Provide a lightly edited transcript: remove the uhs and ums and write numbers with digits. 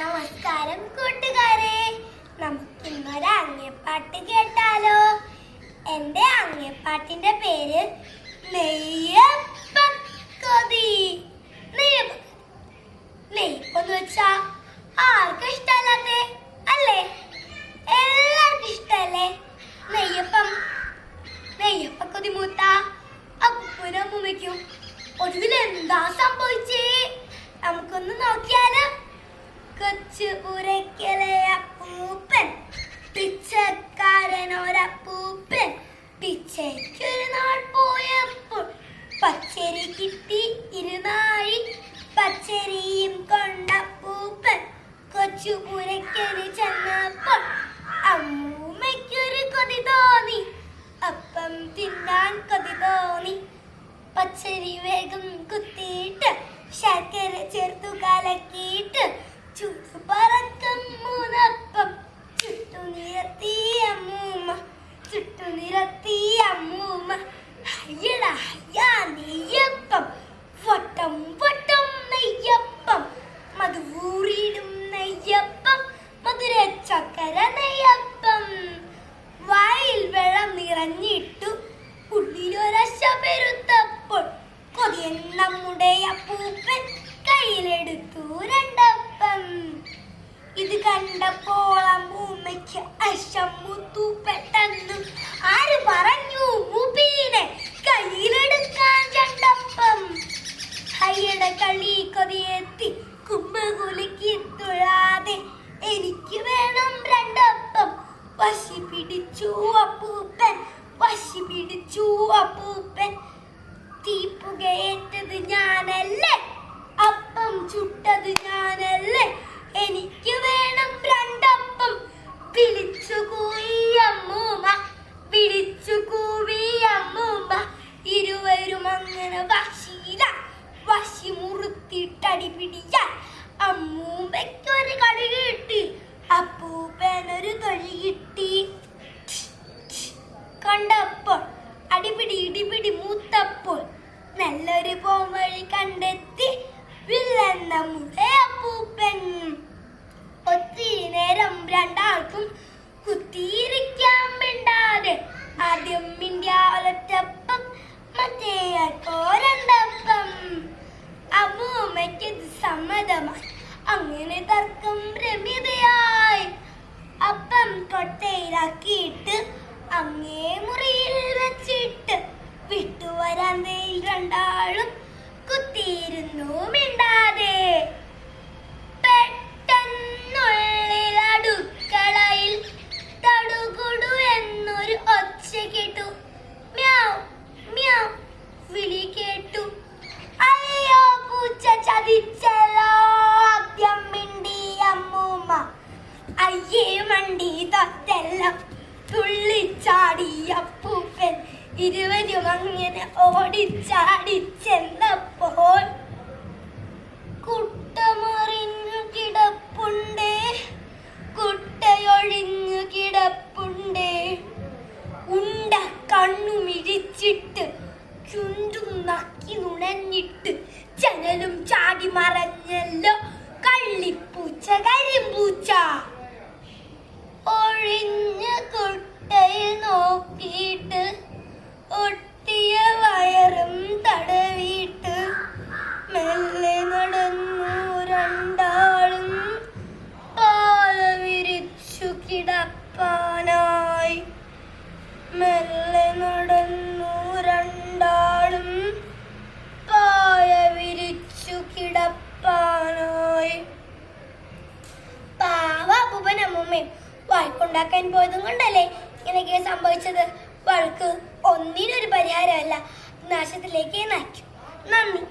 നമസ്കാരം കൂട്ടുകാരെ, നമുക്കിന്നൊരു അങ്ങേപ്പാട്ട് കേട്ടാലോ? എന്റെ അങ്ങേപ്പാട്ടിന്റെ പേര് നെയ്യപ്പക്കൊതി. നെയ്യപ്പെന്ന് വെച്ചാ ആർക്കും ഇഷ്ടമല്ലാത്തെ അല്ലേ? എല്ലാവർക്കും ഇഷ്ടല്ലേ നെയ്യപ്പം? നെയ്യപ്പക്കൊതി മൂത്ത അപ്പൂനും അമ്മൂമ്മയ്ക്കും ഒടുവിൽ എന്താ സംഭവിച്ചേ? നമുക്കൊന്ന് നോക്കിയാലോ. കൊച്ചുപുരയ്ക്കലെ അപ്പൂപ്പൻ, പിച്ചക്കാരനൊരപ്പൂപ്പൻ, പിച്ചയ്ക്കൊരു നാൾ പോയപ്പോൾ പച്ചരി കിട്ടി ഇരുന്നാഴി. പച്ചരിയും കൊണ്ടപ്പൂപ്പൻ കൊച്ചുപുരയ്ക്കല് ചെന്നപ്പോൾ അമ്മൂമ്മയ്ക്കൊരു കൊതി തോന്നി. അപ്പം തിന്നാൻ കൊതി തോന്നി. പച്ചരി വേഗം കുത്തിയിട്ട് ശർക്കര ചേർത്തു കലക്കിയിട്ട് ചുട്ടുപറക്കം മൂന്നപ്പം ചുട്ടുനിരത്തി അമ്മൂമ്മ. ഹയ്യട ഹയ്യാ നെയ്യപ്പം, വട്ടം വട്ടം നെയ്യപ്പം, മധുവൂറിയിടും നെയ്യപ്പം, മധുര ചക്കര നെയ്യപ്പം. വായിൽ വെള്ളം നിറഞ്ഞിട്ടു ഉള്ളിലൊരശ പെരുത്തപ്പോൾ കൊതിയൻ നമ്മുടെ അപ്പൂപ്പൻ കയ്യിലെടുത്തു രണ്ടപ്പം. ഇത് കണ്ടപ്പോൾ അമ്മൂമ്മയ്ക്ക് അശമുത്തു. പെട്ടെന്ന് ആര് പറഞ്ഞു മൂപ്പീനെ കയ്യിലെടുക്കാൻ രണ്ടപ്പം? ഹയ്യട കളി കൊതിയെത്തി കുമ്പകുലുക്കി തൊഴാതെ എനിക്ക് വേണം രണ്ടപ്പം. വശി പിടിച്ചു അപ്പൂപ്പൻ. തീപ്പുകയേറ്റത് ഞാനല്ലേ, അപ്പം ചുട്ടത് ഞാനല്ലേ, എനിക്ക് വേണം രണ്ടപ്പം. വിളിച്ചു കൂവി അമ്മൂമ്മ. ഇരുവരും അങ്ങനെ വശി മുറുത്തിട്ടടി പിടിയാൻ അമ്മൂമ്മയ്ക്കൊരു കളി കിട്ടി, അപ്പൂപ്പനൊരു തൊഴി കിട്ടി. കണ്ടപ്പോൾ ഇടിപിടി മൂത്തപ്പോൾ നല്ലൊരു പോംവഴി കണ്ടെത്തി വില്ലൻ നമ്മുടെ അപ്പൂപ്പൻ. ഒത്തിരി നേരം രണ്ടാൾക്കും കുത്തിയിരിക്കാൻ മിണ്ടാതെ ആദ്യം മിണ്ടിയ ഒരൊറ്റപ്പം, മറ്റേയാൾക്കോ രണ്ടപ്പം. അമ്മൂമ്മയ്ക്ക് ഇത് സമ്മതമായി. അങ്ങനെ തർക്കം രമ്യതയായി. അപ്പം കൊട്ടയിലാക്കിയിട്ട് അങ്ങേ മുറിയിൽ വെച്ചിട്ട് വിട്ടുവരാന്തയിൽ രണ്ടാളും കുത്തിയിരുന്നു മിണ്ടാതെ. പെട്ടെന്നുള്ളിൽ അടുക്കളയിൽ തടുകുടു എന്നൊരു ഒച്ച കേട്ടു. മ്യാവ് മ്യാവ് വിളി കേട്ടു. അയ്യോ, പൂച്ച ചതിച്ചല്ലോ. ആദ്യം മിണ്ടി അമ്മൂമ്മ. അയ്യേ, മണ്ടി തൊട്ടെല്ലാം തുള്ളിച്ചാടി അപ്പൂപ്പൻ. ഇരുവരും അങ്ങനെ ഓടിച്ചാടി ചെന്നപ്പോൾ കുട്ടമറിഞ്ഞു കിടപ്പുണ്ടേ, കുട്ടയൊഴിഞ്ഞു കിടപ്പുണ്ടേ. ഉണ്ട കണ്ണുമിഴിച്ചിട്ട് ചുണ്ടും നക്കി നുണഞ്ഞിട്ട് ജനലും ചാടി മറഞ്ഞല്ലോ കള്ളിപ്പൂച്ച കരിമ്പൂച്ച. ഒഴിഞ്ഞ കുട്ടയിൽ നോക്കിയിട്ട് ഒട്ടിയ വയറും തടവിയിട്ട് മെല്ലെ നടന്നു രണ്ടാളും പായ വിരിച്ചു കിടപ്പാനായി. മെല്ലെ നടന്നു രണ്ടാളും പായ വിരിച്ചു കിടപ്പാനായി. പാവ അപ്പൂപ്പൻ അമ്മൂമ്മയും വഴക്കുണ്ടാക്കാൻ പോയതും കൊണ്ടല്ലേ ഇങ്ങനെയൊക്കെ സംഭവിച്ചത്. വഴക്ക് ഒന്നിനൊരു പരിഹാരമല്ല, നാശത്തിലേക്ക് നയിക്കും. നന്ദി.